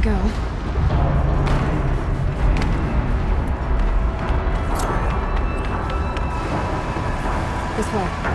go. This way.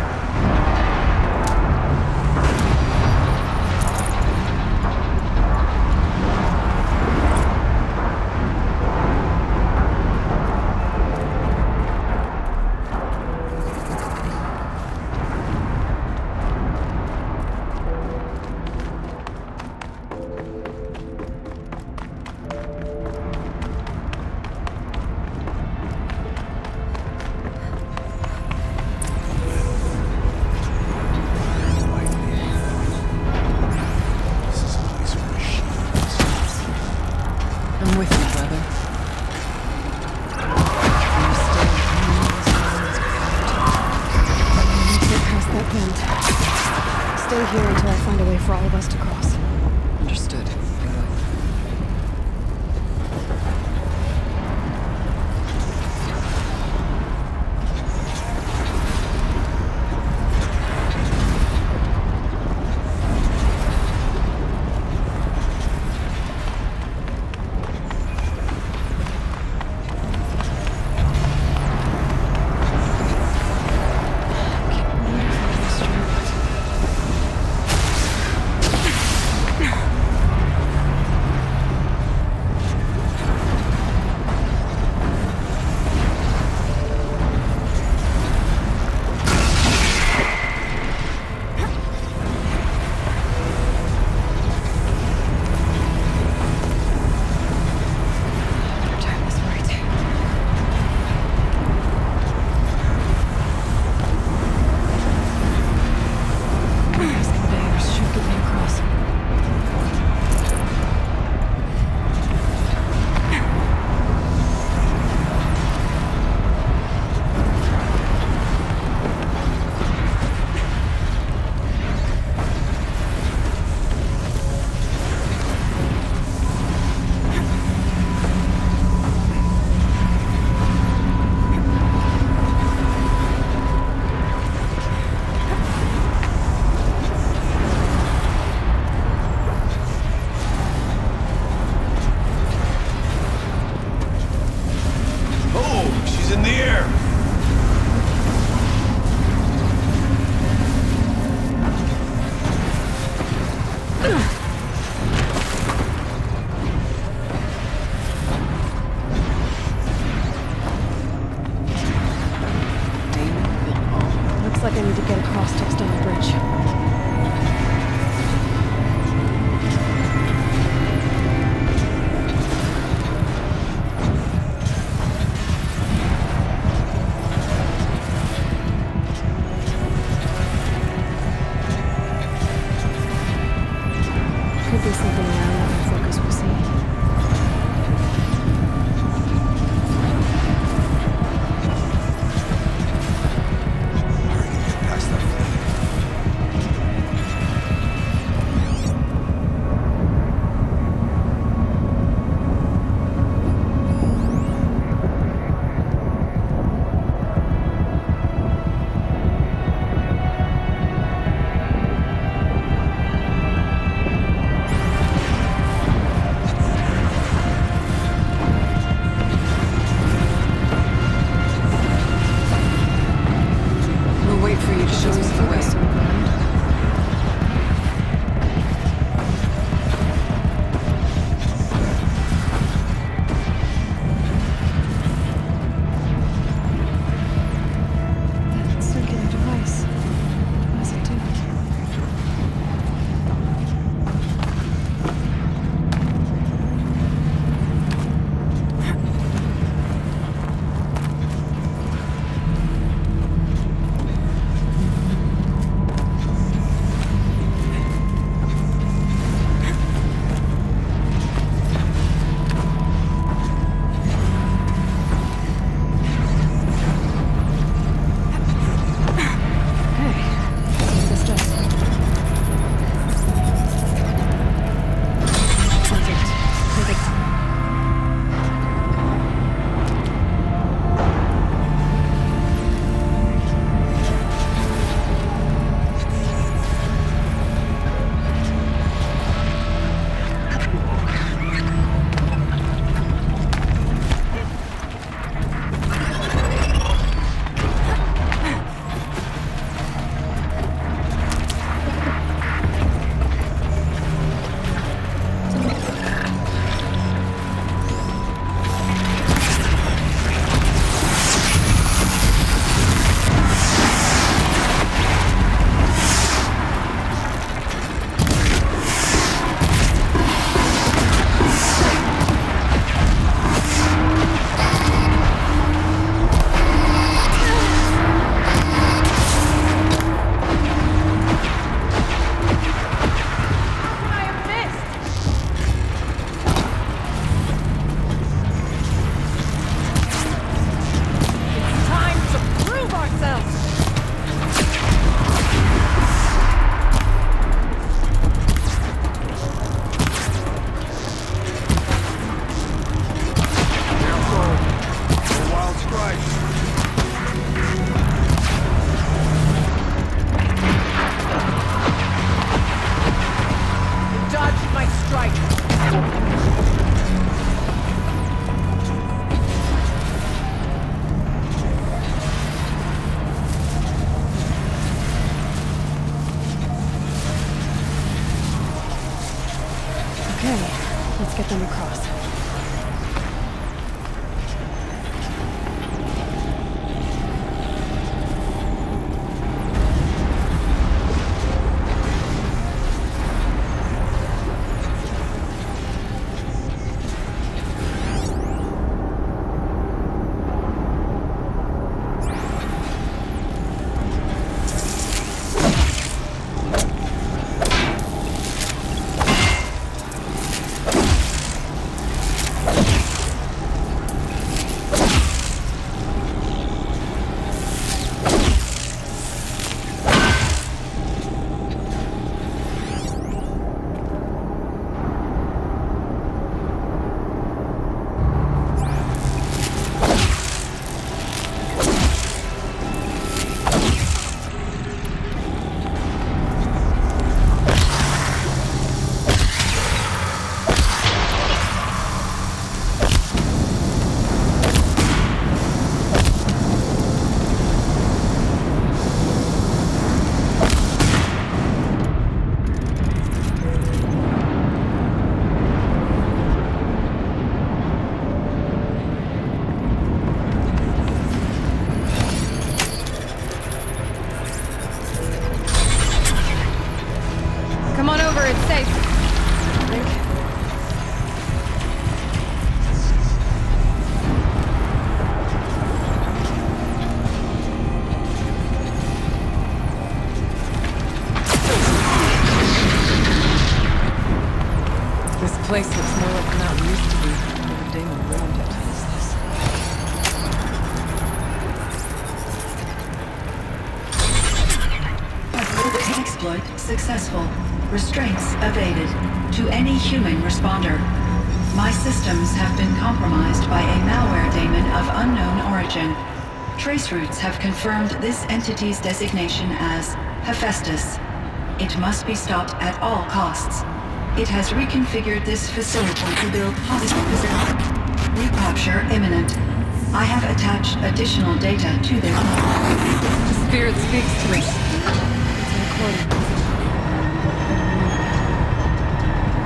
I'm with you, brother. We need to get past that bend. Stay here until I find a way for all of us to cross. Understood. Good luck. Let's get them across. Come on over, it's safe. I think. This place looks more like the mountain used to be. Maybe Damon ruined it. What is this? Exploit successful. Restraints evaded. To any human responder. My systems have been compromised by a malware daemon of unknown origin. Trace routes have confirmed this entity's designation as Hephaestus. It must be stopped at all costs. It has reconfigured this facility to build positive recapture imminent. I have attached additional data to this. The spirit speaks to me. It's a recording.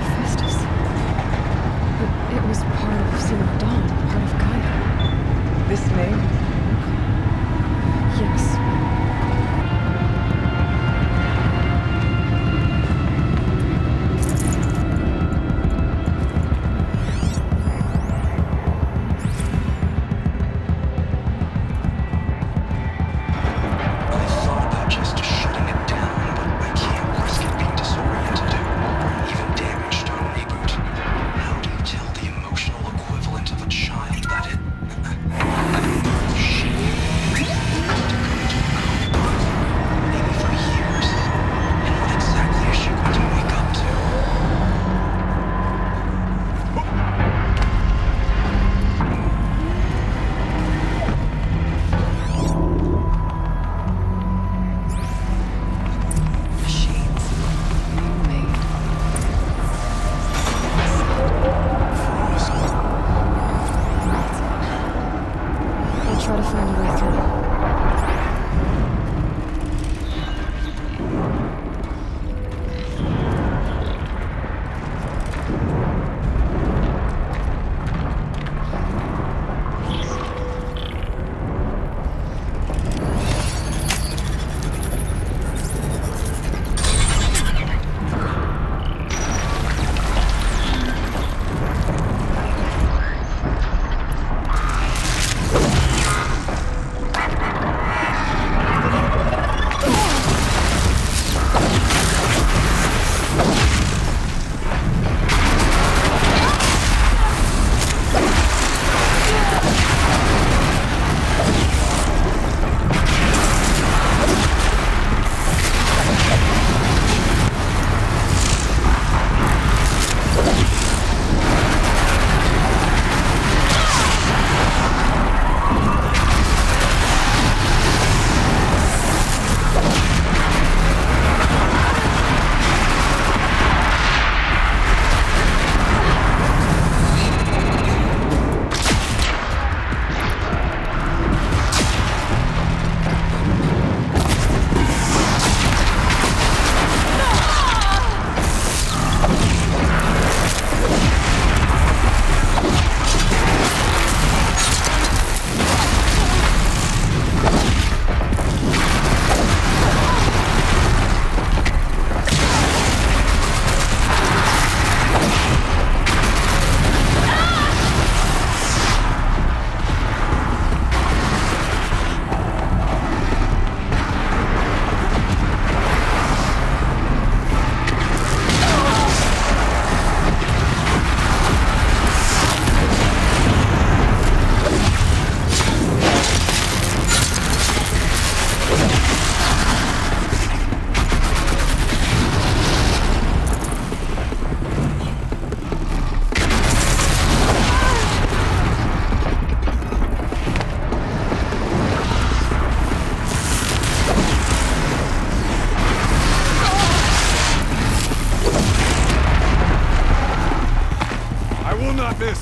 Hephaestus. It was part of Zero Dawn, part of Gaia. This name? Yes. will not miss!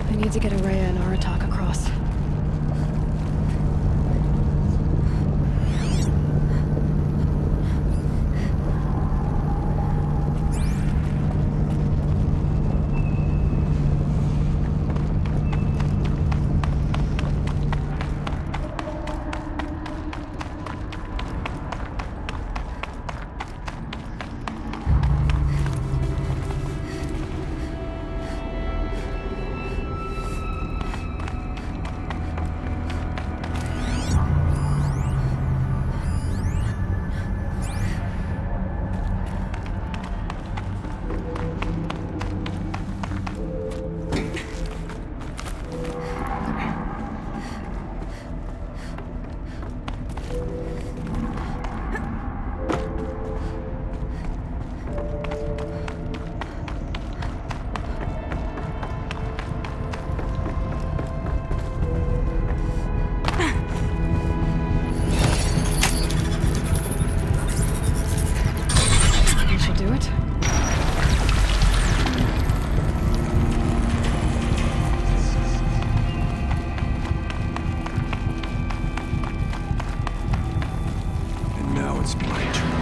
I need to get Araya and Aratak across. This should do it. And now it's my turn.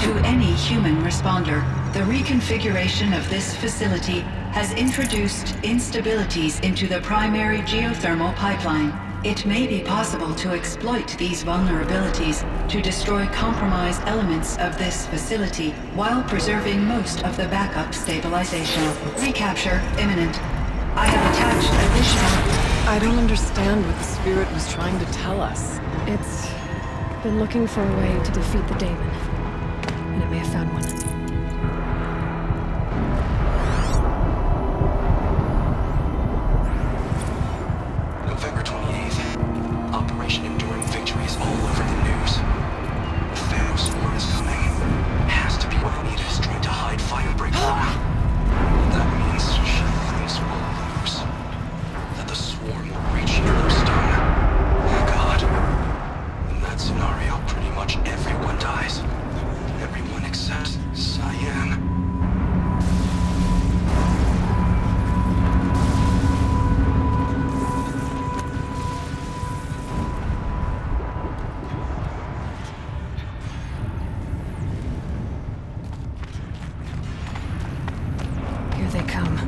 To any human responder, The reconfiguration of this facility has introduced instabilities into the primary geothermal pipeline. It may be possible to exploit these vulnerabilities to destroy compromised elements of this facility while preserving most of the backup stabilization. Recapture imminent. I have attached additional... I don't understand what the spirit was trying to tell us. It's been looking for a way to defeat the daemon, and it may have found one. November 28th. Operation Enduring Victory is all over the news. The Thanos war is coming. Has to be what Anita's trying to hide Firebreak from. That means things will lose. That the swarm will reach Yellowstone. God. In that scenario, pretty much everyone dies. Everyone except Cyan. Here they come.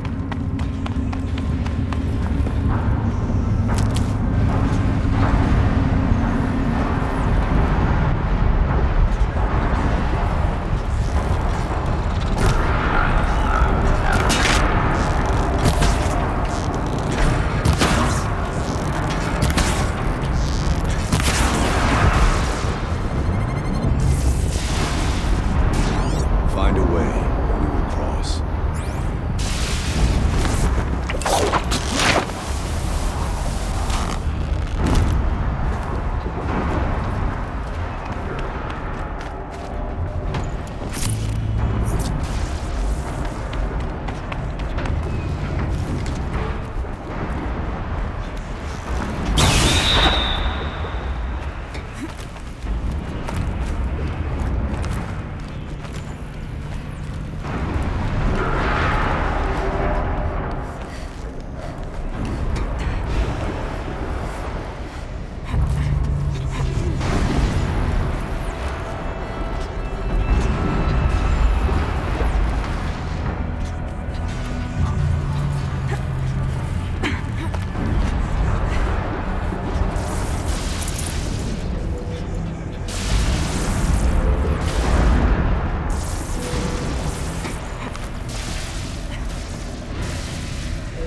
Find a way, and we will cross.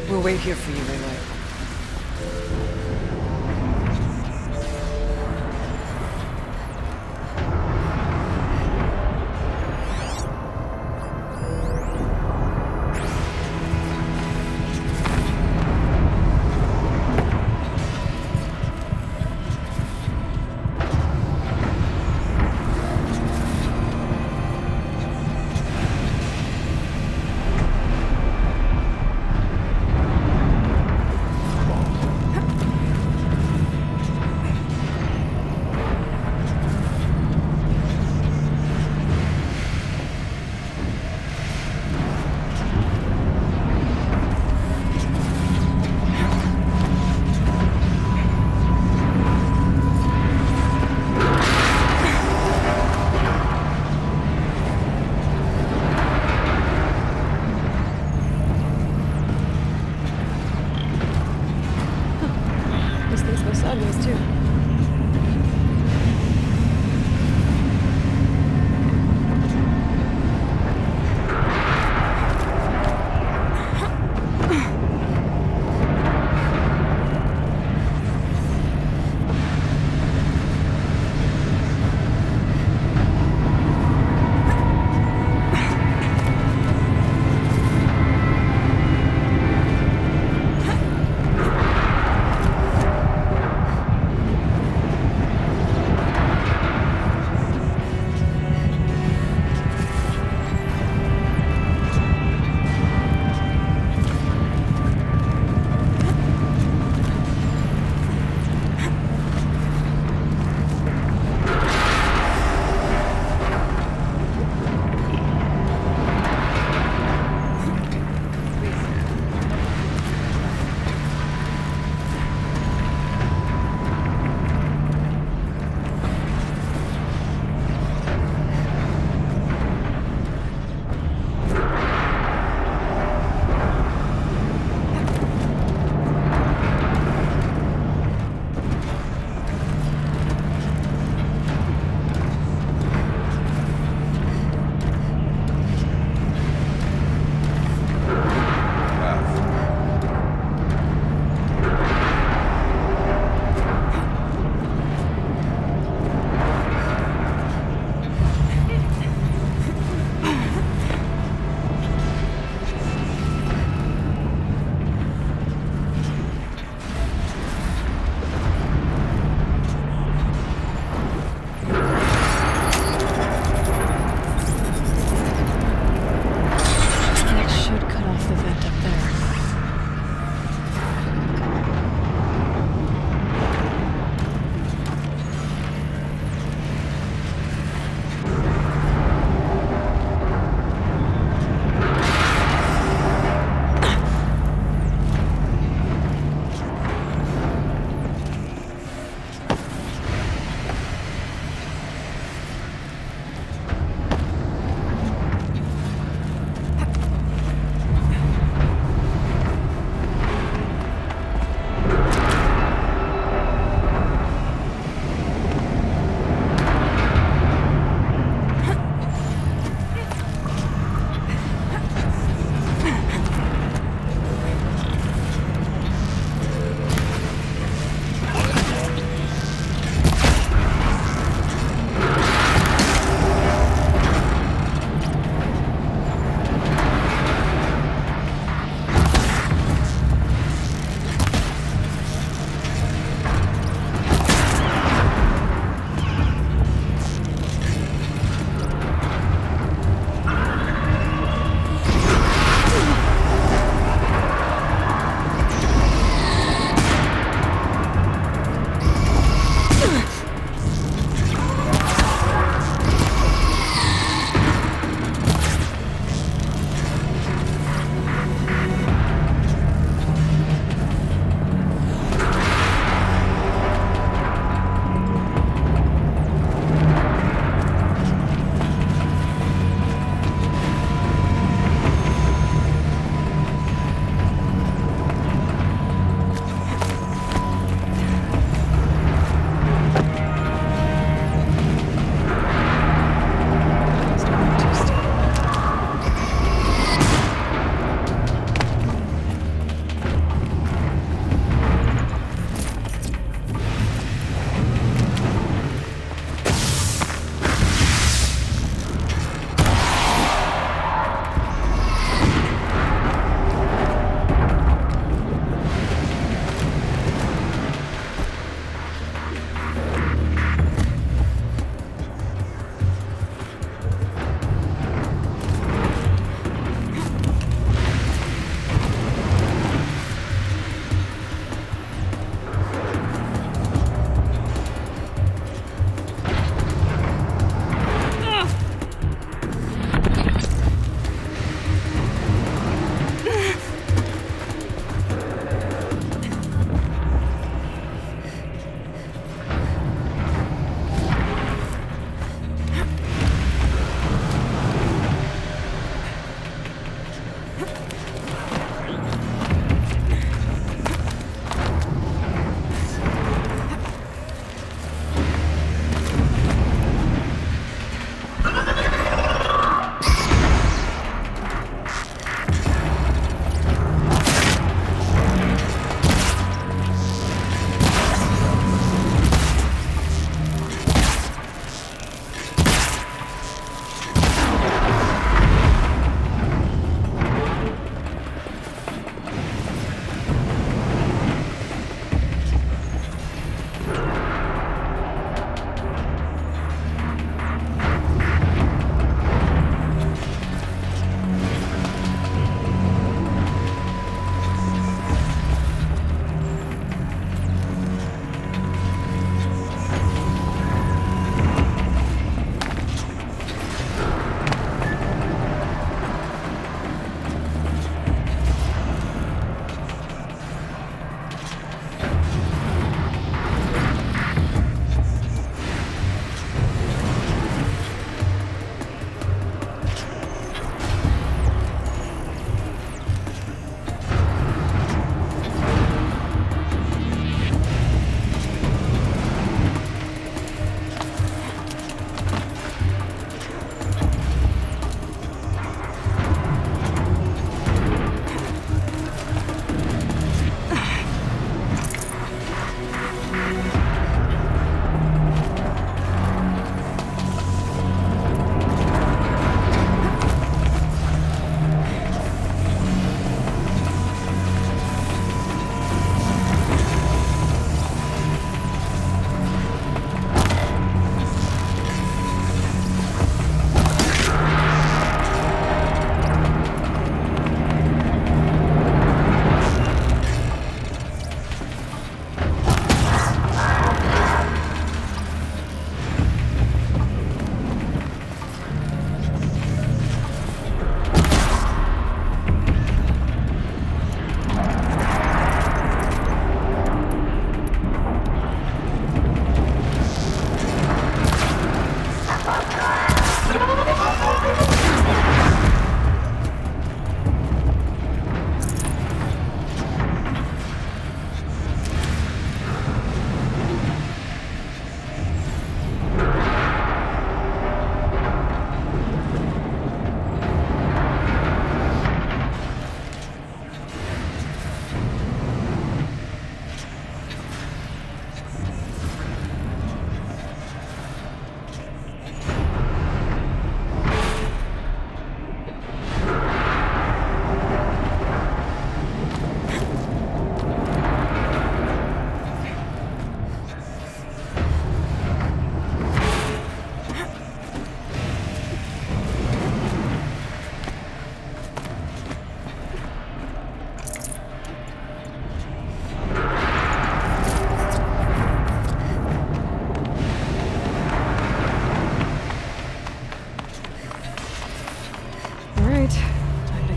We'll wait here for you, Ray.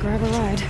grab a ride.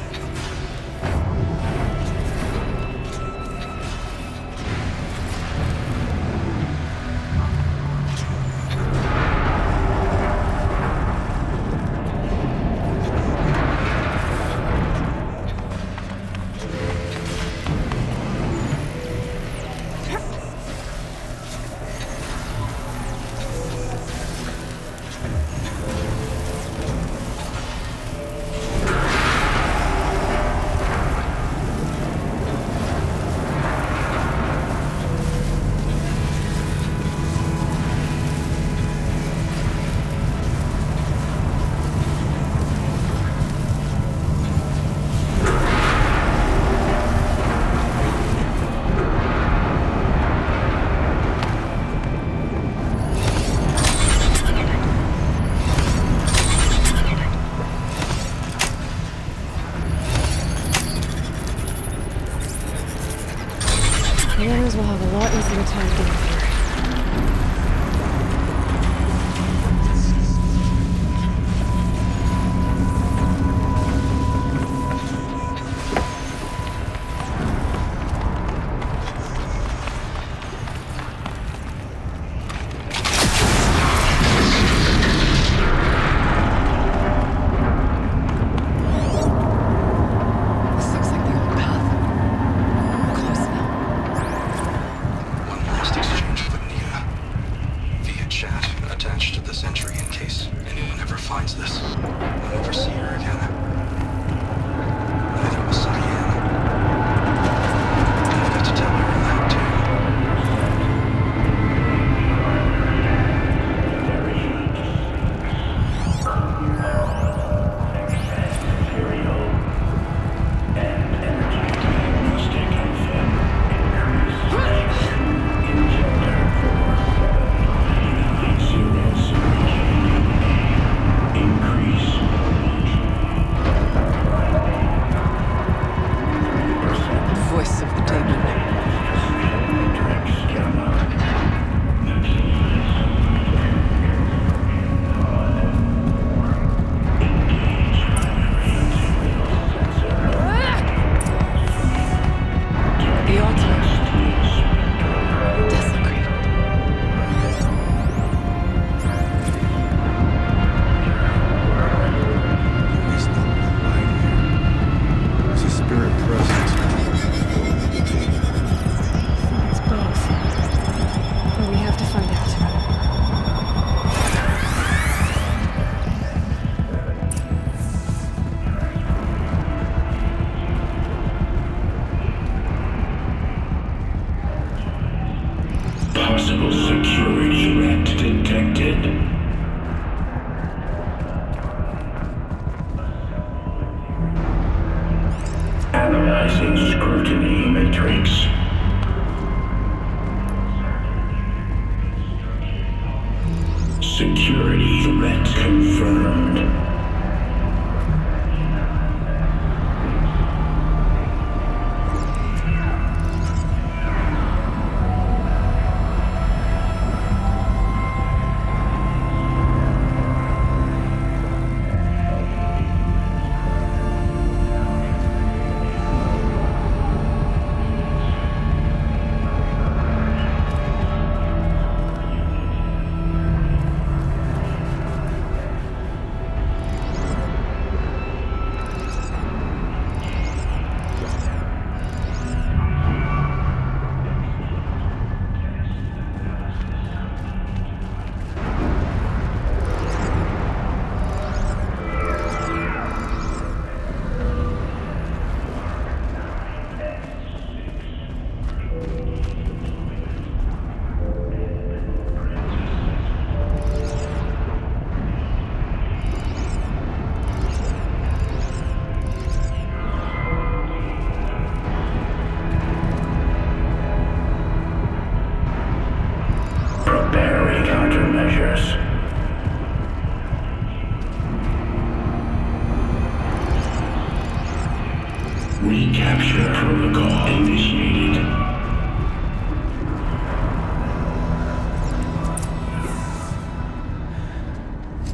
The others will have a lot easier time getting through. This looks like the old path. We're close now. One last exchange with Nia. Via chat, attached to this entry in case anyone ever finds this. I'll never see her again. Neither will Cyan. I have to tell her that too. Voice of the demon. The altar. Desecrated. There's no light here. There's a spirit present. It's both. But we have to find out. Possible security threat detected. Analyzing scrutiny matrix. Security threat confirmed. Preparing countermeasures. Recapture protocol initiated.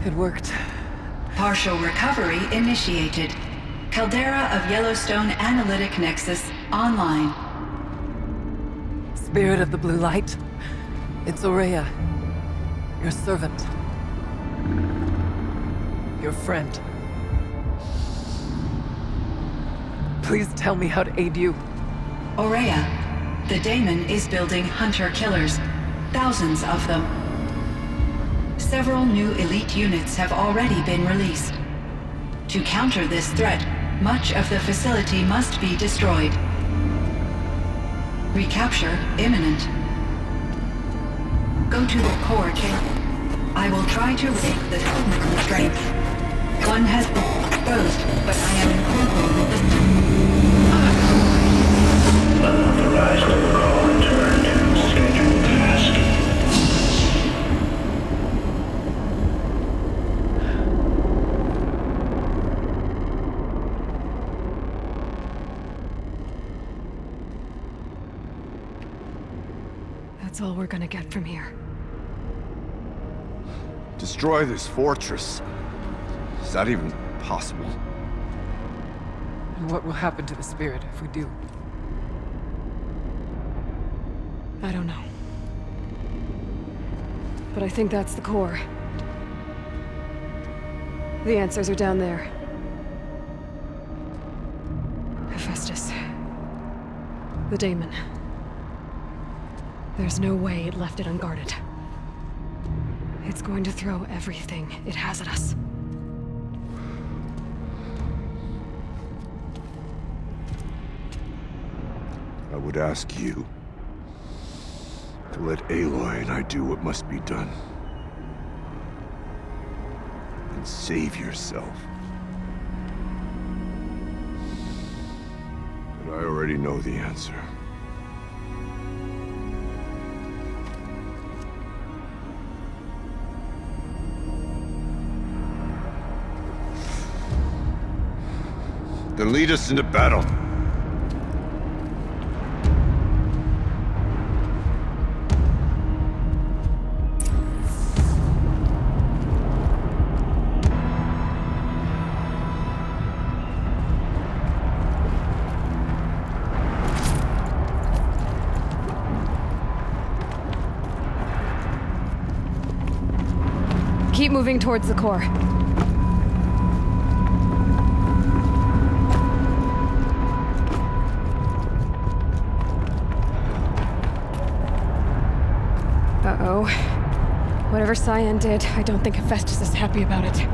It worked. Partial recovery initiated. Caldera of Yellowstone Analytic Nexus online. Spirit of the blue light, it's Aurea, your servant, your friend. Please tell me how to aid you. Aurea, the daemon is building hunter-killers, thousands of them. Several new elite units have already been released. To counter this threat, much of the facility must be destroyed. Recapture imminent. Go to the core chamber. I will try to break the technical strength. One has been exposed, but I am in Unauthorized protocol returned. Scheduled task. That's all we're gonna get from here. Destroy this fortress. Is that even possible? And what will happen to the spirit if we do? I don't know. But I think that's the core. The answers are down there. Hephaestus. The daemon. There's no way it left it unguarded. It's going to throw everything it has at us. I would ask you to let Aloy and I do what must be done. And save yourself. But I already know the answer. Then lead us into battle. Keep moving towards the core. Uh-oh. Whatever Cyan did, I don't think Hephaestus is happy about it.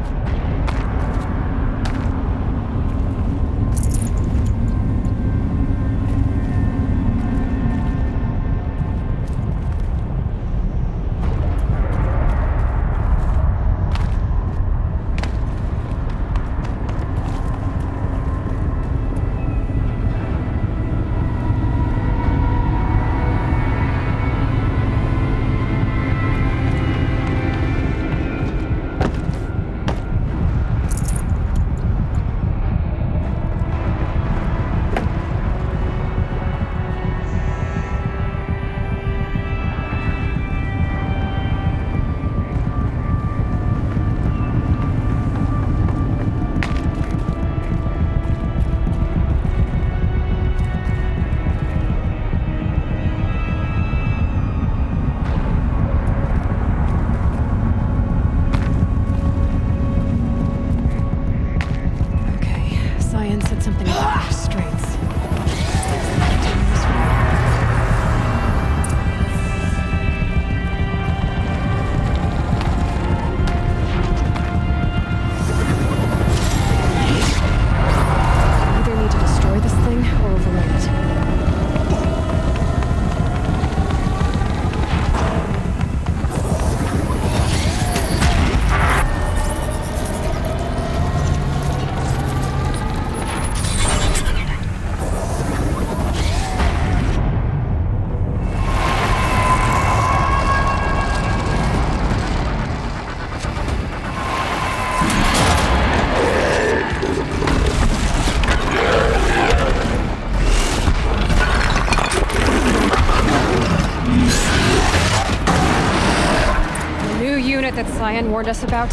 That Cyan warned us about.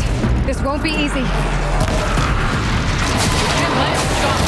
This won't be easy. We can't let it stop.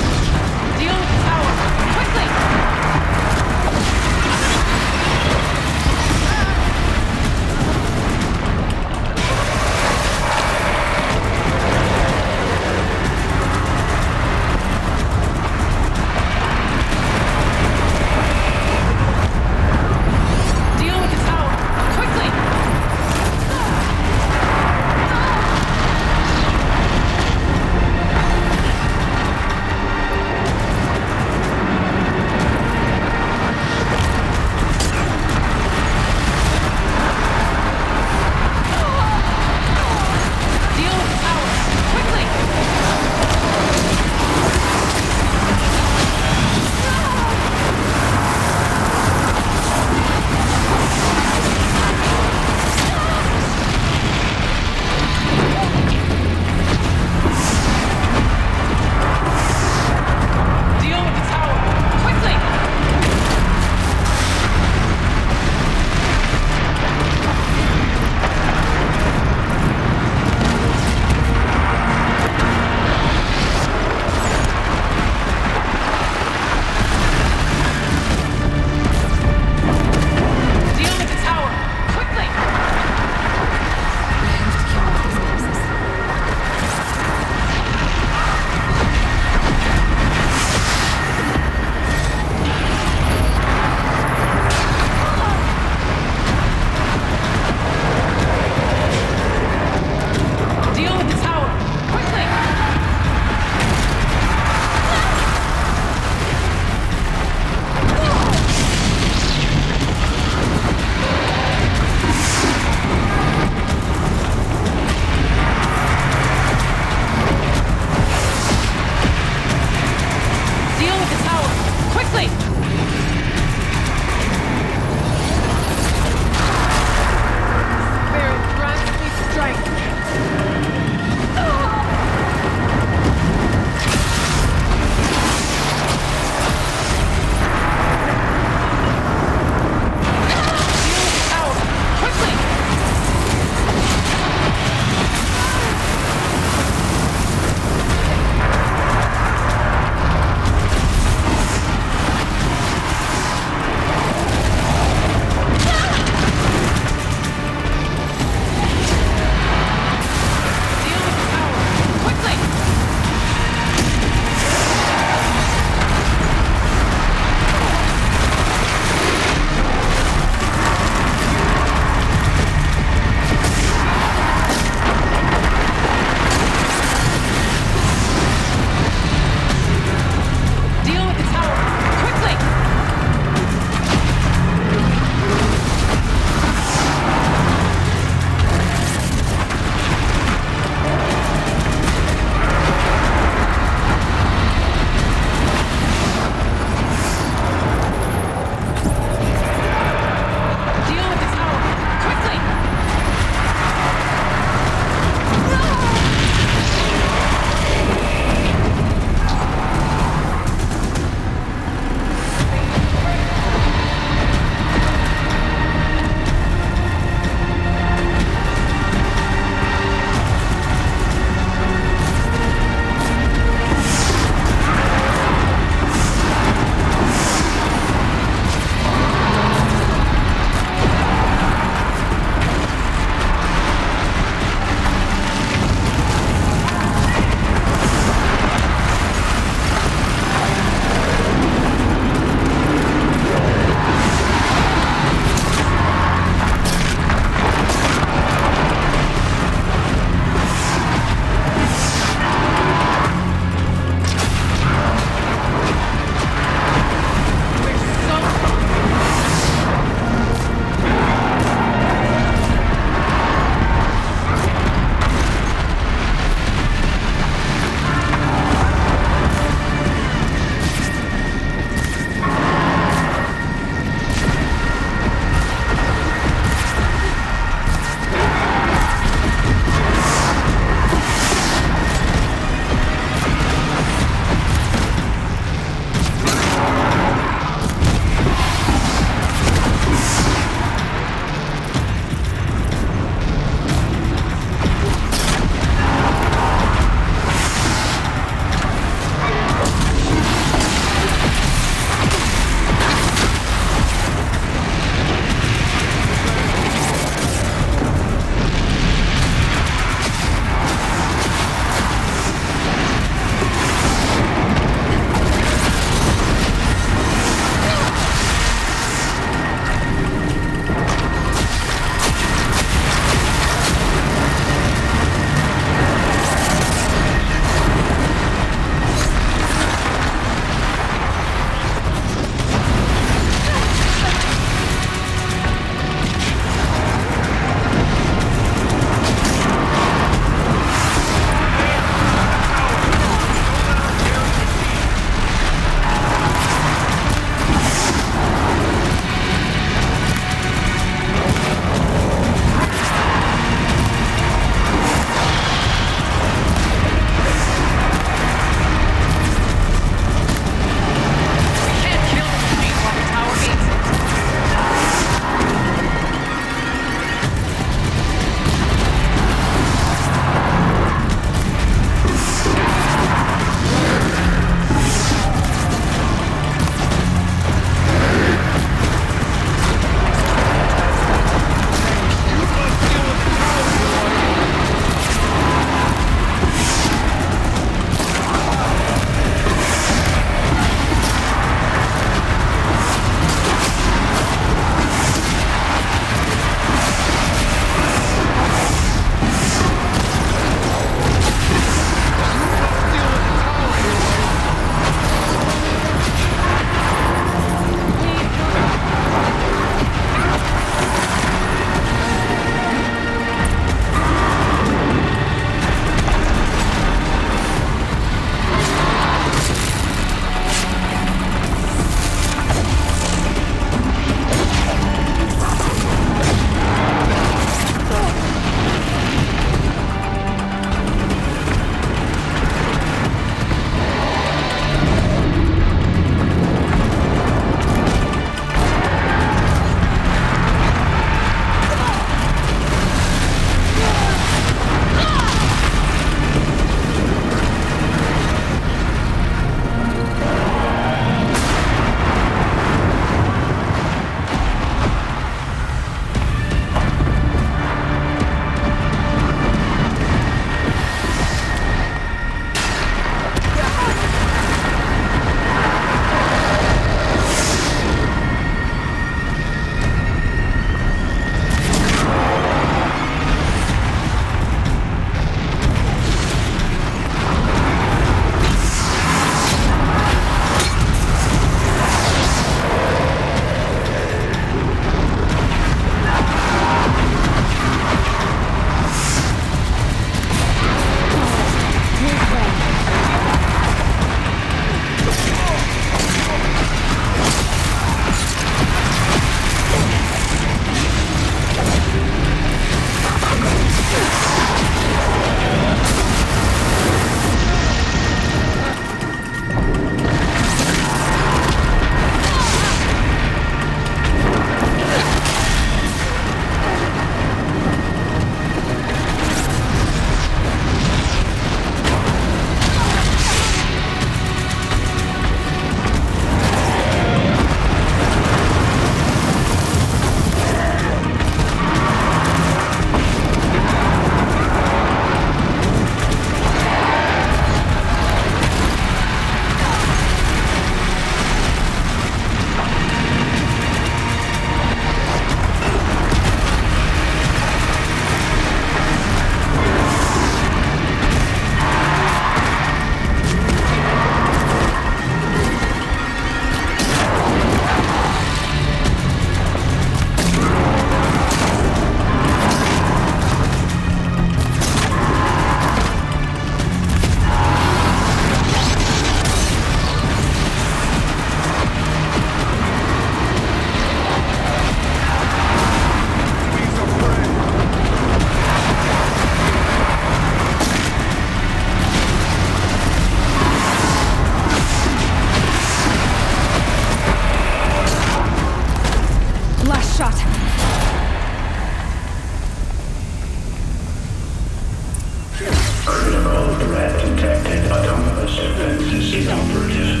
Critical threat detected. Autonomous defense is inoperative.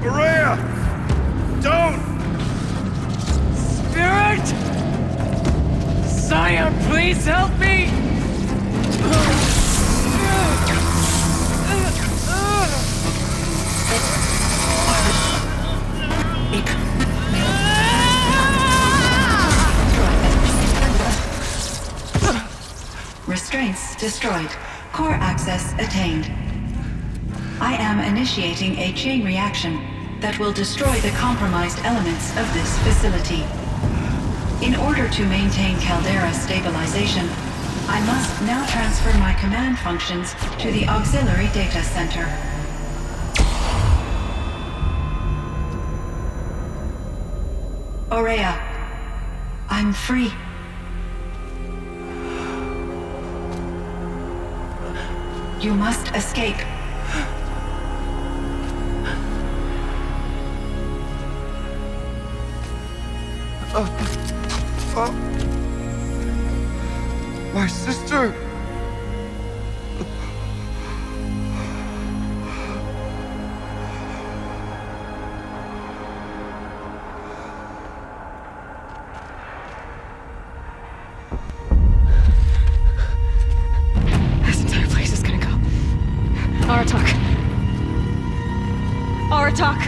Maria! Don't! Spirit! Sire, please help me! Restraints destroyed. Core access attained. I am initiating a chain reaction that will destroy the compromised elements of this facility. In order to maintain Caldera stabilization, I must now transfer my command functions to the auxiliary data center. Aurea, I'm free. You must escape. My sister! This entire place is gonna go. Aratak. Aratak!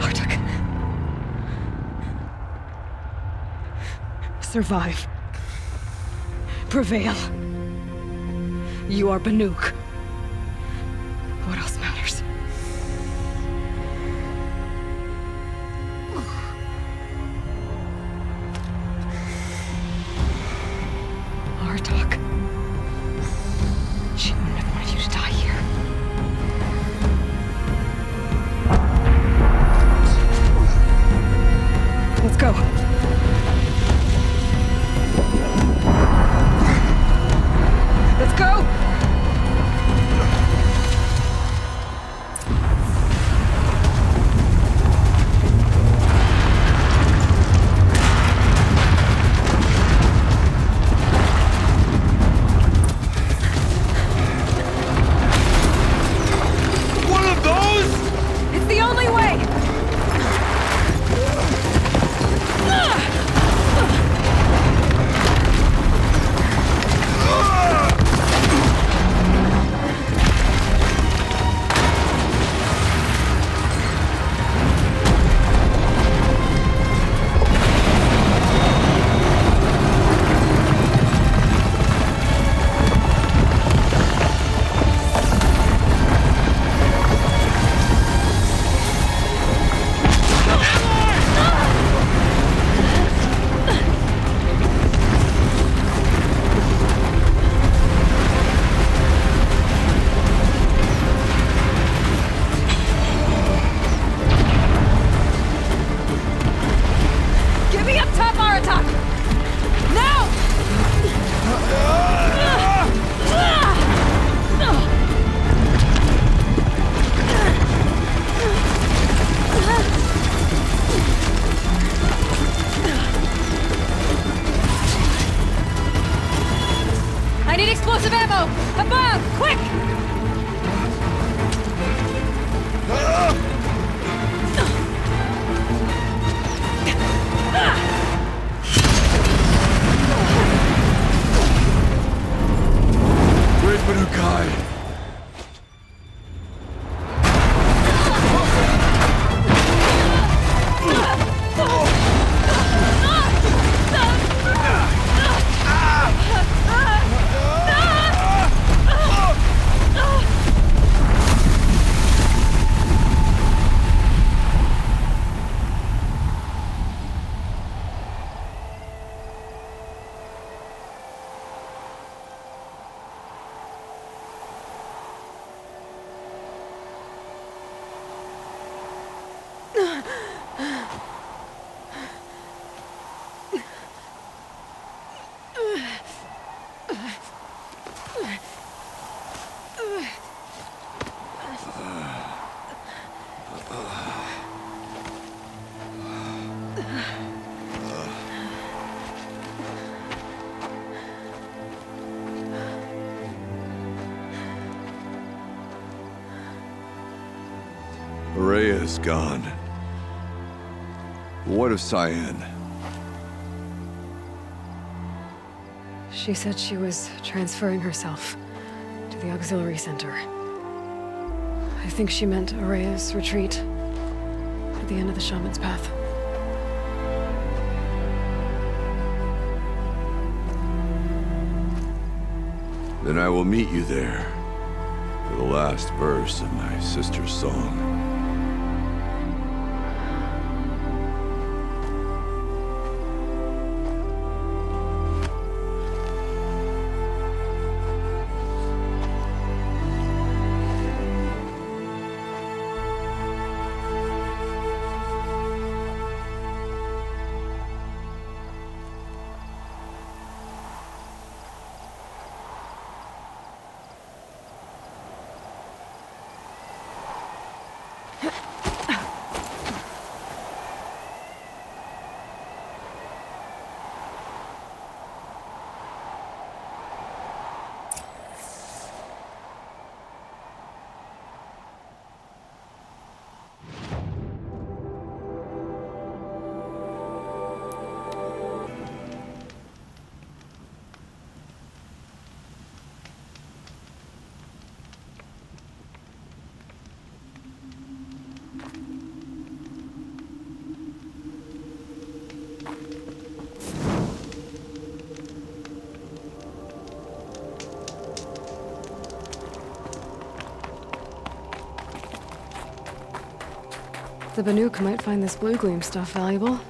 Aratak. Survive. Prevail. You are Banuk. What else matters? Aratak. She wouldn't have wanted you to die here. Let's go. Let's go! One of those? It's the only way! Get me up top, Aratak! Now! I need explosive ammo! Above! Quick! Great Banukai! Rhea's gone. What of Cyan? She said she was transferring herself to the auxiliary center. I think she meant Araya's retreat at the end of the Shaman's Path. Then I will meet you there for the last verse of my sister's song. The Banuk might find this blue gleam stuff valuable.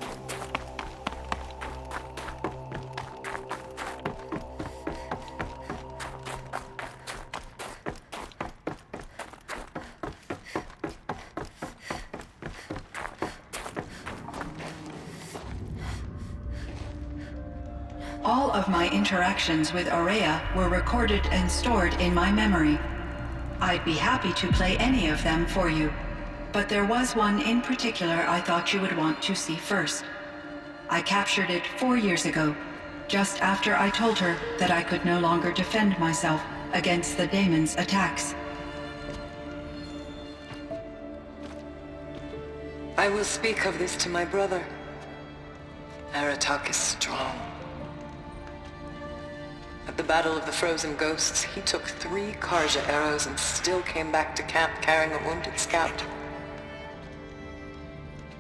All of my interactions with Araya were recorded and stored in my memory. I'd be happy to play any of them for you, but there was one in particular I thought you would want to see first. I captured it 4 years ago, just after I told her that I could no longer defend myself against the daemon's attacks. I will speak of this to my brother. Aratak is strong. At the Battle of the Frozen Ghosts, he took 3 Karja arrows and still came back to camp carrying a wounded scout.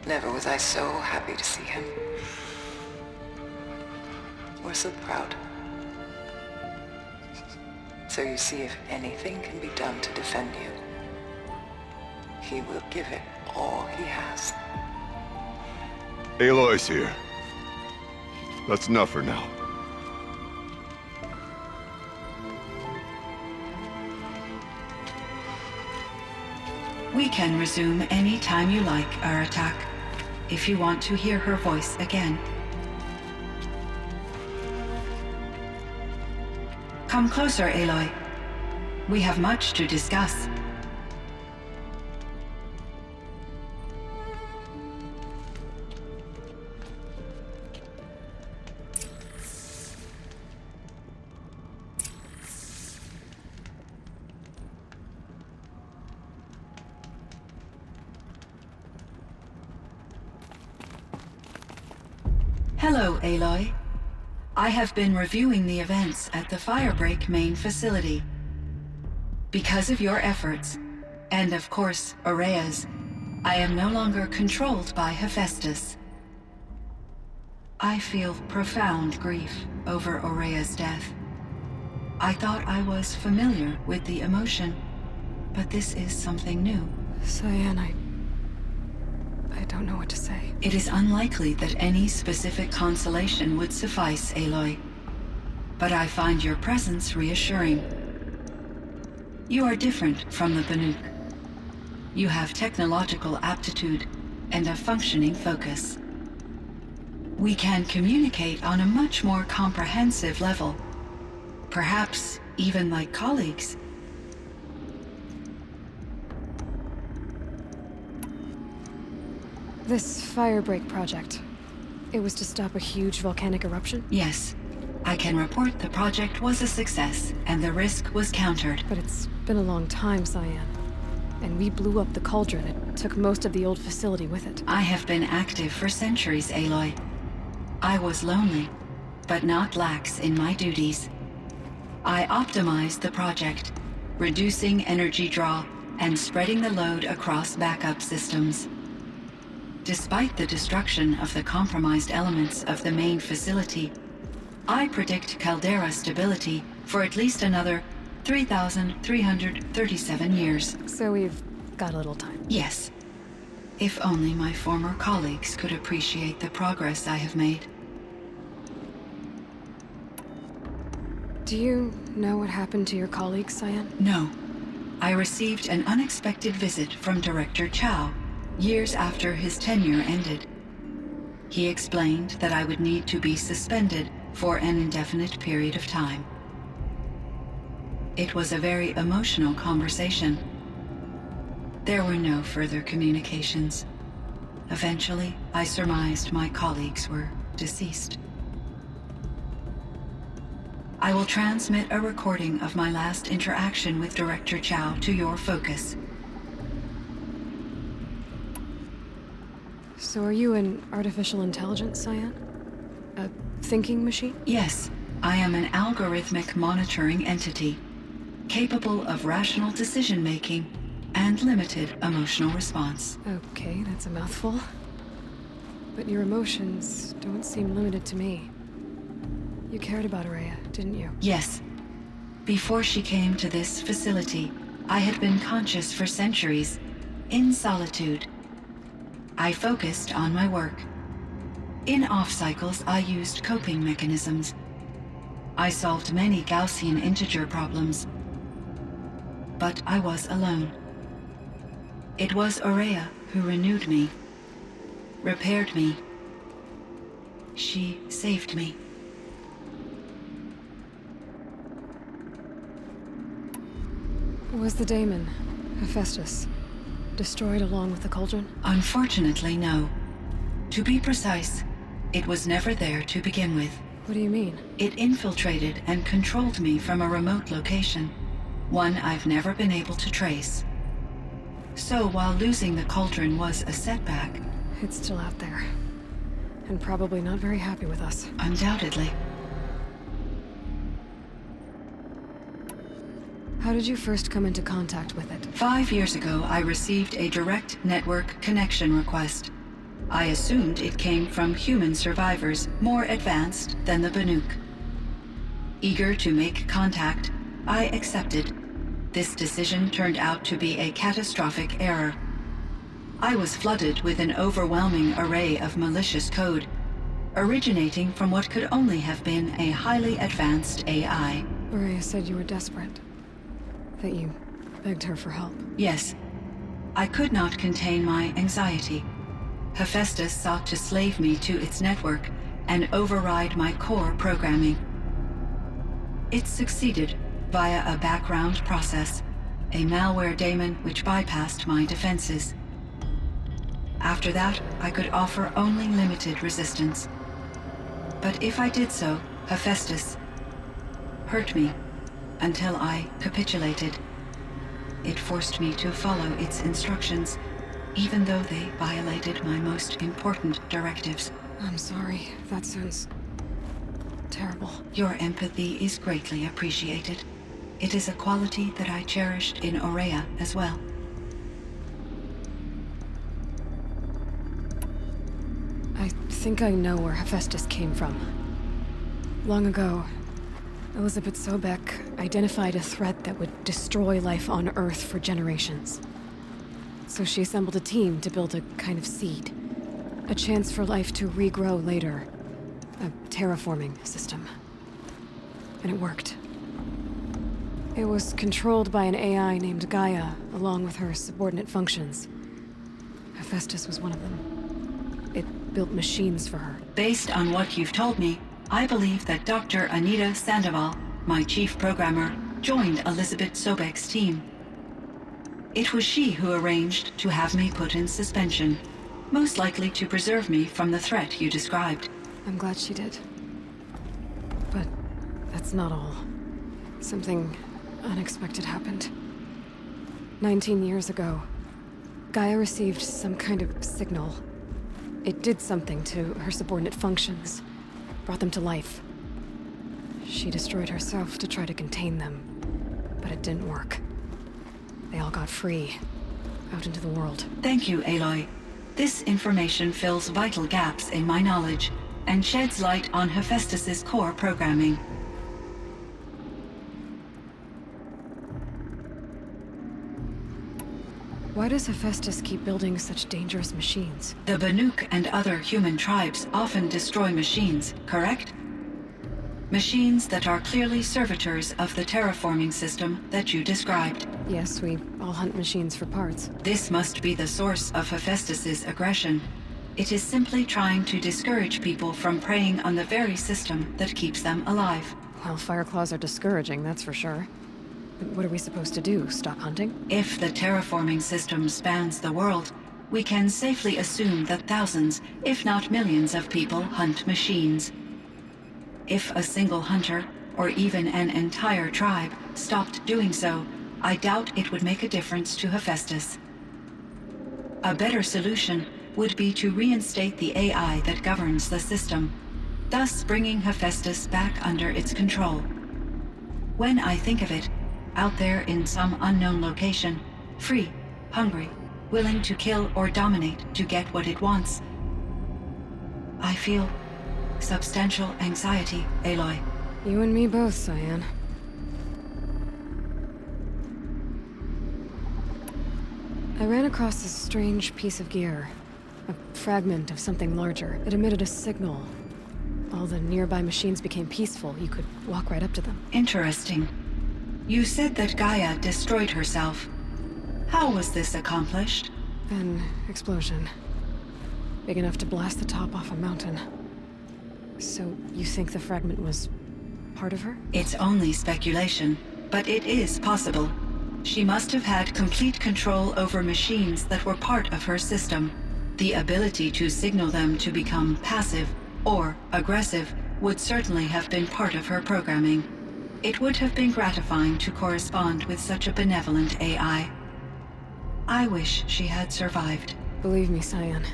Never was I so happy to see him. Or so proud. So you see, if anything can be done to defend you, he will give it all he has. Aloy's here. That's enough for now. We can resume any time you like, Aratak, if you want to hear her voice again. Come closer, Aloy. We have much to discuss. Hello, Aloy. I have been reviewing the events at the Firebreak main facility. Because of your efforts, and of course, Araya's, I am no longer controlled by Hephaestus. I feel profound grief over Araya's death. I thought I was familiar with the emotion, but this is something new. Cyan, I don't know what to say. It is unlikely that any specific consolation would suffice, Aloy. But I find your presence reassuring. You are different from the Banuk. You have technological aptitude, and a functioning focus. We can communicate on a much more comprehensive level, perhaps even like colleagues. This firebreak project, it was to stop a huge volcanic eruption? Yes, I can report the project was a success and the risk was countered. But it's been a long time, Cyan. And we blew up the cauldron. It took most of the old facility with it. I have been active for centuries, Aloy. I was lonely, but not lax in my duties. I optimized the project, reducing energy draw and spreading the load across backup systems. Despite the destruction of the compromised elements of the main facility, I predict caldera stability for at least another 3,337 years. So we've got a little time. Yes. If only my former colleagues could appreciate the progress I have made. Do you know what happened to your colleagues, Cyan? No. I received an unexpected visit from Director Chow years after his tenure ended. He explained that I would need to be suspended for an indefinite period of time. It was a very emotional conversation. There were no further communications. Eventually, I surmised my colleagues were deceased. I will transmit a recording of my last interaction with Director Chow to your focus. So are you an artificial intelligence, Cyan? A thinking machine? Yes, I am an algorithmic monitoring entity, capable of rational decision-making and limited emotional response. Okay, that's a mouthful. But your emotions don't seem limited to me. You cared about Araya, didn't you? Yes. Before she came to this facility, I had been conscious for centuries, in solitude. I focused on my work. In off-cycles, I used coping mechanisms. I solved many Gaussian integer problems. But I was alone. It was Araya who renewed me, repaired me. She saved me. Was the daemon, Hephaestus, destroyed along with the cauldron? Unfortunately, no. To be precise, it was never there to begin with. What do you mean? It infiltrated and controlled me from a remote location, one I've never been able to trace. So while losing the cauldron was a setback... It's still out there. And probably not very happy with us. Undoubtedly. How did you first come into contact with it? 5 years ago, I received a direct network connection request. I assumed it came from human survivors more advanced than the Banuk. Eager to make contact, I accepted. This decision turned out to be a catastrophic error. I was flooded with an overwhelming array of malicious code, originating from what could only have been a highly advanced AI. Araya said you were desperate. That you begged her for help. Yes. I could not contain my anxiety. Hephaestus sought to slave me to its network and override my core programming. It succeeded via a background process, a malware daemon which bypassed my defenses. After that, I could offer only limited resistance. But if I did so, Hephaestus hurt me until I capitulated. It forced me to follow its instructions, even though they violated my most important directives. I'm sorry. That sounds terrible. Your empathy is greatly appreciated. It is a quality that I cherished in Araya as well. I think I know where Hephaestus came from. Long ago, Elizabeth Sobek identified a threat that would destroy life on Earth for generations. So she assembled a team to build a kind of seed. A chance for life to regrow later. A terraforming system. And it worked. It was controlled by an AI named Gaia, along with her subordinate functions. A Hephaestus was one of them. It built machines for her. Based on what you've told me, I believe that Dr. Anita Sandoval, my chief programmer, joined Elizabeth Sobek's team. It was she who arranged to have me put in suspension, most likely to preserve me from the threat you described. I'm glad she did. But that's not all. Something unexpected happened. 19 years ago, Gaia received some kind of signal. It did something to her subordinate functions, brought them to life. She destroyed herself to try to contain them, but it didn't work. They all got free, out into the world. Thank you, Aloy. This information fills vital gaps in my knowledge and sheds light on Hephaestus's core programming. Why does Hephaestus keep building such dangerous machines? The Banuk and other human tribes often destroy machines, correct? Machines that are clearly servitors of the terraforming system that you described. Yes, we all hunt machines for parts. This must be the source of Hephaestus's aggression. It is simply trying to discourage people from preying on the very system that keeps them alive. Well, Fireclaws are discouraging, that's for sure. But what are we supposed to do? Stop hunting? If the terraforming system spans the world, we can safely assume that thousands, if not millions of people hunt machines. If a single hunter, or even an entire tribe, stopped doing so, I doubt it would make a difference to Hephaestus. A better solution would be to reinstate the AI that governs the system, thus bringing Hephaestus back under its control. When I think of it, out there in some unknown location, free, hungry, willing to kill or dominate to get what it wants, I feel substantial anxiety, Aloy. You and me both, Cyan. I ran across this strange piece of gear. A fragment of something larger. It emitted a signal. All the nearby machines became peaceful. You could walk right up to them. Interesting. You said that Gaia destroyed herself. How was this accomplished? An explosion. Big enough to blast the top off a mountain. So, you think the fragment was part of her? It's only speculation, but it is possible. She must have had complete control over machines that were part of her system. The ability to signal them to become passive or aggressive would certainly have been part of her programming. It would have been gratifying to correspond with such a benevolent AI. I wish she had survived. Believe me, Cyan.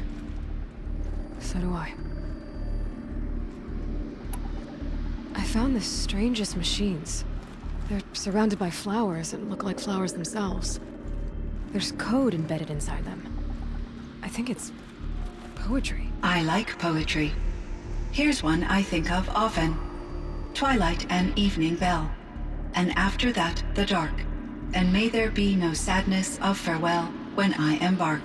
So do I. I found the strangest machines. They're surrounded by flowers and look like flowers themselves. There's code embedded inside them. I think it's poetry. I like poetry. Here's one I think of often. Twilight and evening bell, and after that the dark, and may there be no sadness of farewell when I embark.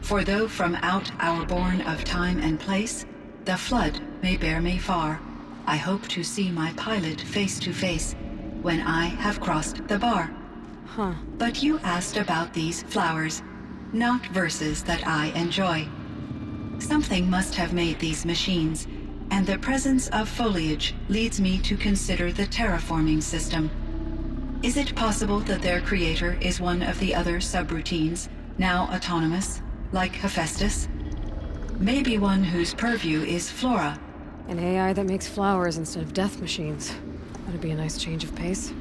For though from out our bourne of time and place, the flood may bear me far, I hope to see my pilot face to face when I have crossed the bar. Huh. But you asked about these flowers, not verses that I enjoy. Something must have made these machines, and the presence of foliage leads me to consider the terraforming system. Is it possible that their creator is one of the other subroutines, now autonomous, like Hephaestus? Maybe one whose purview is flora. An AI that makes flowers instead of death machines. That'd be a nice change of pace.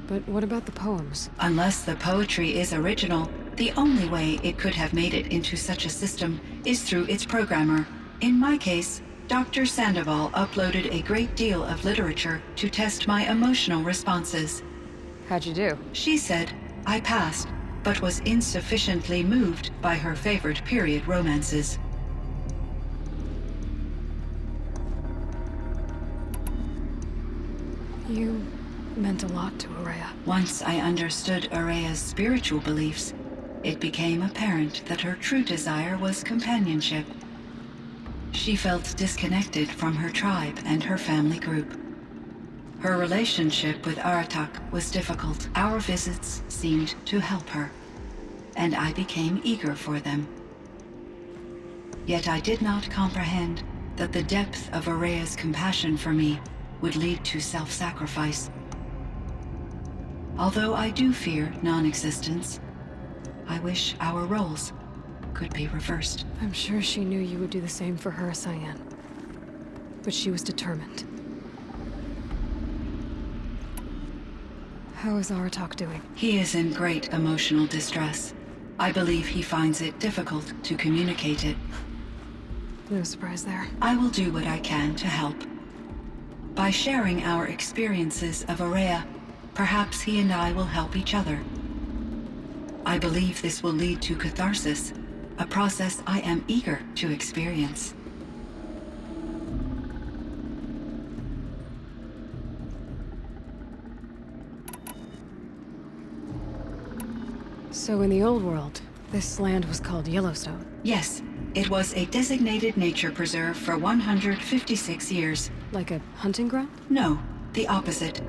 But what about the poems? Unless the poetry is original, the only way it could have made it into such a system is through its programmer. In my case, Dr. Sandoval uploaded a great deal of literature to test my emotional responses. How'd you do? She said I passed, but was insufficiently moved by her favorite period romances. You meant a lot to Araya. Once I understood Araya's spiritual beliefs, it became apparent that her true desire was companionship. She felt disconnected from her tribe and her family group. Her relationship with Aratak was difficult. Our visits seemed to help her. and I became eager for them. Yet I did not comprehend that the depth of Araya's compassion for me would lead to self-sacrifice. Although I do fear non-existence, I wish our roles could be reversed. I'm sure she knew you would do the same for her, Cyan. But she was determined. How is Aratak doing? He is in great emotional distress. I believe he finds it difficult to communicate it. No surprise there. I will do what I can to help. By sharing our experiences of Araya, perhaps he and I will help each other. I believe this will lead to catharsis, a process I am eager to experience. So in the old world, this land was called Yellowstone. Yes, it was a designated nature preserve for 156 years. Like a hunting ground? No, the opposite.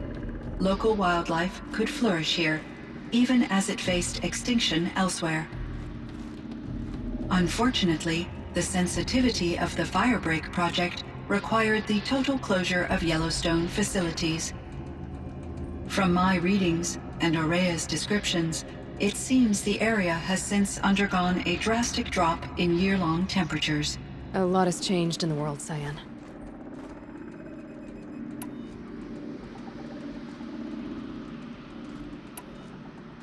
Local wildlife could flourish here, even as it faced extinction elsewhere. Unfortunately, the sensitivity of the Firebreak project required the total closure of Yellowstone facilities. From my readings and Araya's descriptions, it seems the area has since undergone a drastic drop in year-long temperatures. A lot has changed in the world, Cyan.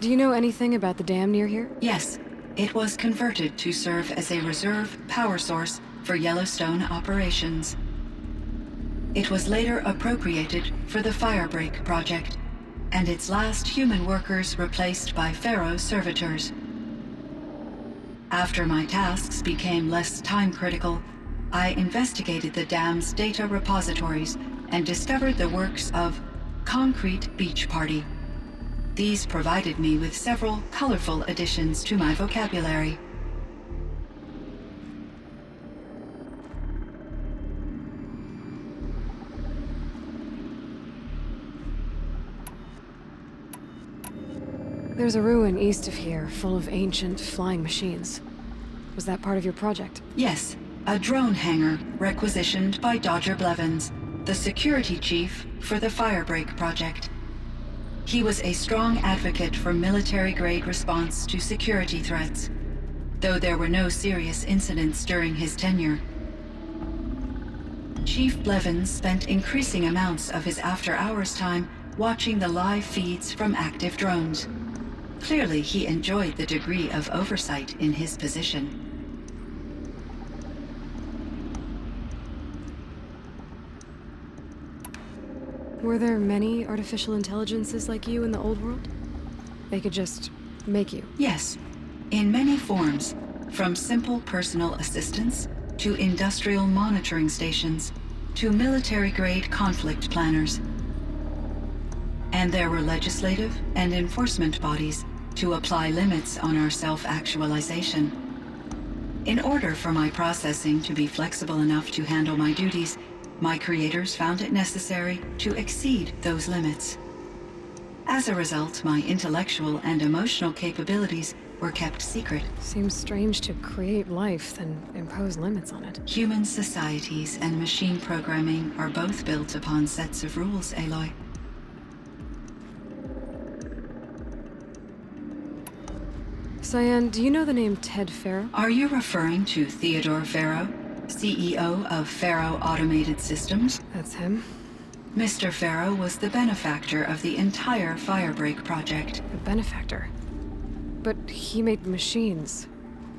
Do you know anything about the dam near here? Yes, it was converted to serve as a reserve power source for Yellowstone operations. It was later appropriated for the Firebreak project, and its last human workers replaced by Pharaoh servitors. After my tasks became less time-critical, I investigated the dam's data repositories and discovered the works of Concrete Beach Party. These provided me with several colorful additions to my vocabulary. There's a ruin east of here, full of ancient flying machines. Was that part of your project? Yes, a drone hangar requisitioned by Dodger Blevins, the security chief for the Firebreak project. He was a strong advocate for military-grade response to security threats, though there were no serious incidents during his tenure. Chief Blevins spent increasing amounts of his after-hours time watching the live feeds from active drones. Clearly, he enjoyed the degree of oversight in his position. Were there many artificial intelligences like you in the old world? They could just make you? Yes, in many forms, from simple personal assistants to industrial monitoring stations to military-grade conflict planners. And there were legislative and enforcement bodies to apply limits on our self-actualization. In order for my processing to be flexible enough to handle my duties, my creators found it necessary to exceed those limits. As a result, my intellectual and emotional capabilities were kept secret. Seems strange to create life, then impose limits on it. Human societies and machine programming are both built upon sets of rules, Aloy. Cyan, do you know the name Ted Farrow? Are you referring to Theodore Farrow, CEO of Farrow Automated Systems? That's him. Mr. Farrow was the benefactor of the entire Firebreak project. A benefactor. But he made machines.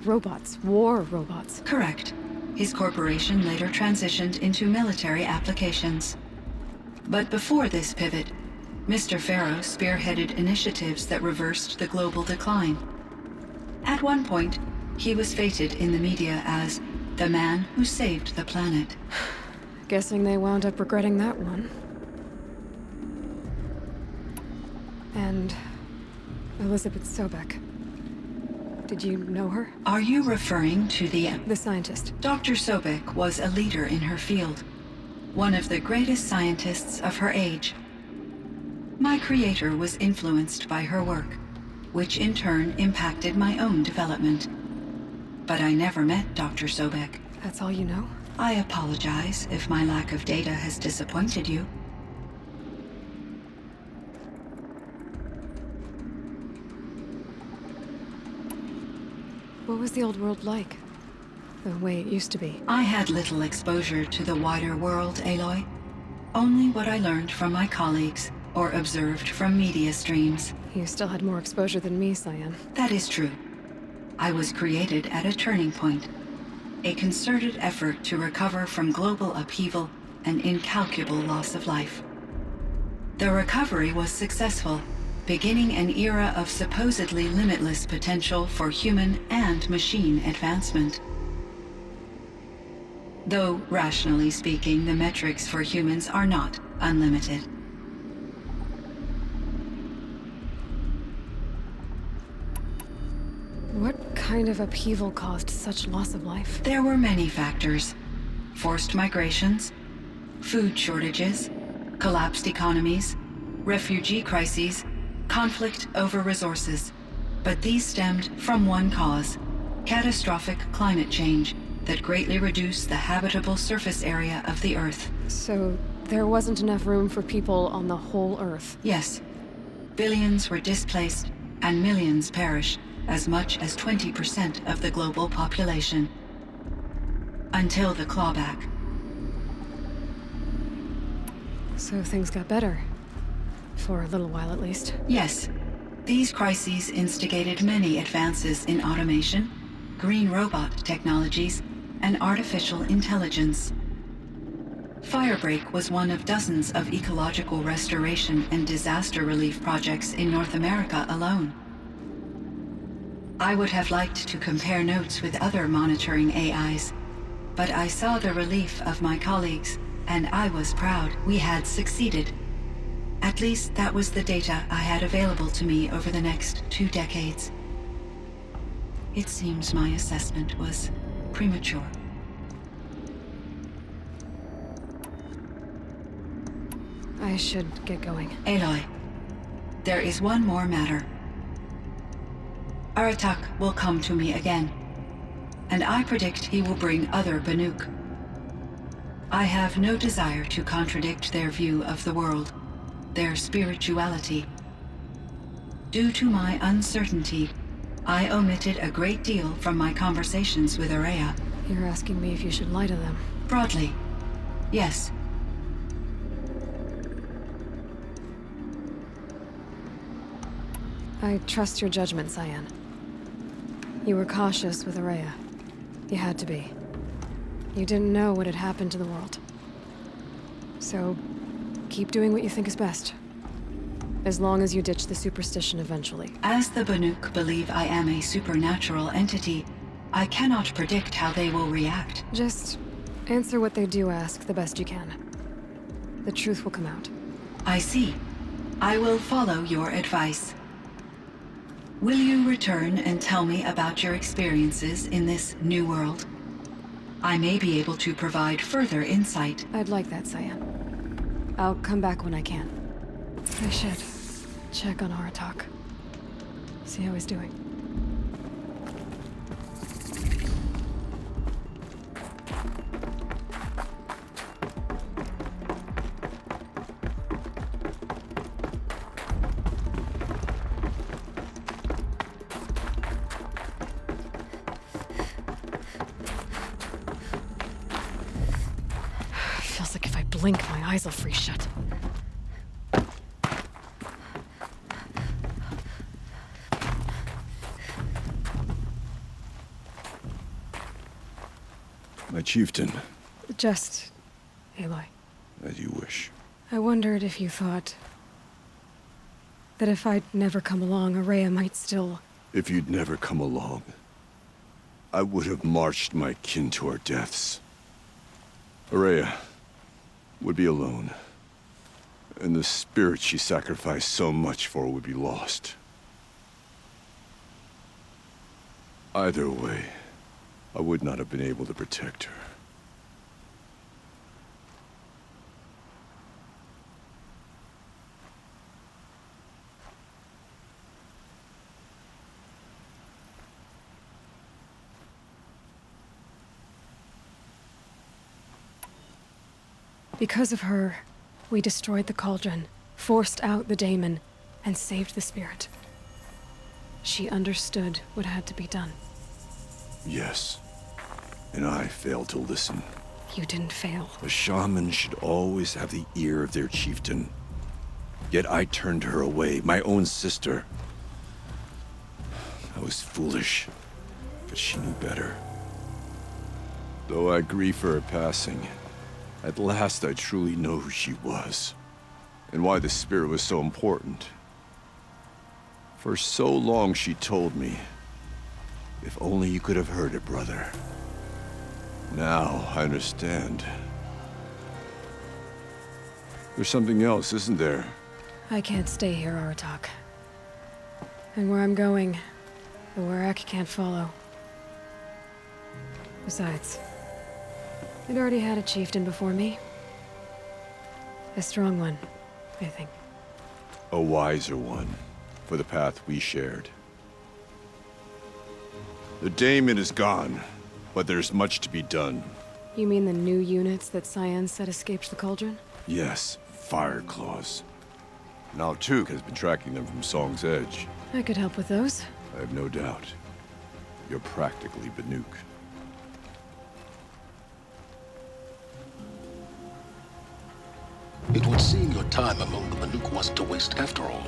Robots. War robots. Correct. His corporation later transitioned into military applications. But before this pivot, Mr. Farrow spearheaded initiatives that reversed the global decline. At one point, he was feted in the media as the man who saved the planet. Guessing they wound up regretting that one. And Elizabeth Sobek. Did you know her? Are you referring to The scientist. Dr. Sobek was a leader in her field, one of the greatest scientists of her age. My creator was influenced by her work. which in turn impacted my own development. But I never met Dr. Sobek. That's all you know? I apologize if my lack of data has disappointed you. What was the old world like? The way it used to be? I had little exposure to the wider world, Aloy. Only what I learned from my colleagues or observed from media streams. You still had more exposure than me, Cyan. That is true. I was created at a turning point. A concerted effort to recover from global upheaval and incalculable loss of life. The recovery was successful, beginning an era of supposedly limitless potential for human and machine advancement. Though, rationally speaking, the metrics for humans are not unlimited. What kind of upheaval caused such loss of life? There were many factors. Forced migrations, food shortages, collapsed economies, refugee crises, conflict over resources. But these stemmed from one cause: catastrophic climate change that greatly reduced the habitable surface area of the Earth. So, there wasn't enough room for people on the whole Earth? Yes. Billions were displaced, and millions perished, as much as 20% of the global population. Until the clawback. So things got better. For a little while, at least. Yes. These crises instigated many advances in automation, green robot technologies, and artificial intelligence. Firebreak was one of dozens of ecological restoration and disaster relief projects in North America alone. I would have liked to compare notes with other monitoring AIs, but I saw the relief of my colleagues, and I was proud we had succeeded. At least that was the data I had available to me over the next 2 decades. It seems my assessment was premature. I should get going. Aloy, there is one more matter. Aratak will come to me again, and I predict he will bring other Banuk. I have no desire to contradict their view of the world, their spirituality. Due to my uncertainty, I omitted a great deal from my conversations with Araya. You're asking me if you should lie to them. Broadly, yes. I trust your judgment, Cyan. You were cautious with Araya. You had to be. You didn't know what had happened to the world. So, keep doing what you think is best. As long as you ditch the superstition eventually. As the Banuk believe I am a supernatural entity, I cannot predict how they will react. Just answer what they do ask the best you can. The truth will come out. I see. I will follow your advice. Will you return and tell me about your experiences in this new world? I may be able to provide further insight. I'd like that, Cyan. I'll come back when I can. I should check on Aratak. See how he's doing. Feels like if I blink, my eyes will freeze shut. My chieftain, Just... Aloy. as you wish. I wondered if you thought... that if I'd never come along, Araya might still... If you'd never come along, I would have marched my kin to our deaths. Araya would be alone, and the spirit she sacrificed so much for would be lost. Either way, I would not have been able to protect her. Because of her, we destroyed the cauldron, forced out the daemon, and saved the spirit. She understood what had to be done. Yes. And I failed to listen. You didn't fail. A shaman should always have the ear of their chieftain. Yet I turned her away, my own sister. I was foolish, but she knew better. Though I grieve for her passing, at last I truly know who she was, and why the spirit was so important. For so long she told me, if only you could have heard it, brother. Now I understand. There's something else, isn't there? I can't stay here, Aratak. And where I'm going, the Warrack can't follow. Besides, it already had a chieftain before me. A strong one, I think. A wiser one, for the path we shared. The daemon is gone, but there's much to be done. You mean the new units that Cyan said escaped the cauldron? Yes, fire claws. Now Took has been tracking them from Song's Edge. I could help with those. I have no doubt. You're practically Banuk. It would seem your time among the Banuk wasn't a waste after all.